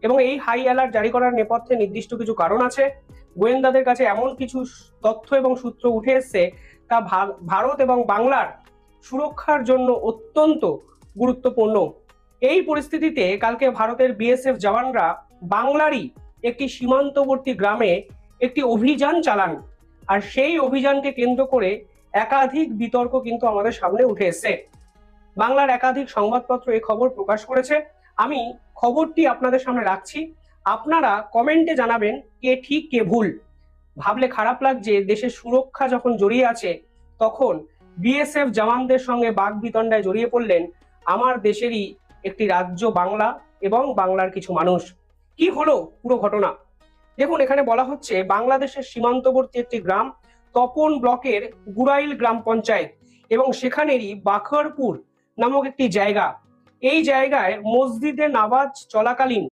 এবং এই high alert জারি করার নেপথ্যে নির্দিষ্ট কিছু কারণ আছে। গোয়েন্দাদের কাছে এমন কিছু তথ্য এবং সূত্র উঠে এসছে তা ভারত এবং বাংলার সুরক্ষার জন্য অত্যন্ত গুরুত্বপূর্ণ। এই পরিস্থিতিতে কালকে ভারতের বিএসএফ জওয়ানরা বাংলারই একটি সীমান্তবর্তী গ্রামে একটি অভিযান চালান। আর সেই অভিযানকে কেন্দ্র করে একাধিক বিতর্ক কিন্তু আমাদের সামনে উঠে এসছে। বাংলার একাধিক সংবাদপত্র এই খবর প্রকাশ করেছে। আমি খবরটি আপনাদের সামনে রাখছি, আপনারা কমেন্টে জানাবেন কে ঠিক কে ভুল। ভাবলে খারাপ লাগছে, দেশের সুরক্ষা যখন জড়িয়ে আছে তখন বিএসএফ জওয়ানদের সঙ্গে বাকবিতণ্ডায় জড়িয়ে পড়লেন আমার দেশেরই একটি রাজ্য বাংলা এবং বাংলার কিছু মানুষ। কি হলো পুরো ঘটনা দেখুন। এখানে বলা হচ্ছে বাংলাদেশের সীমান্তবর্তী একটি গ্রাম তপন ব্লকের গুড়াইল গ্রাম পঞ্চায়েত এবং সেখানেরই বাখরপুর নামক একটি জায়গা। এই জায়গায় মসজিদে নামাজ চলাকালীন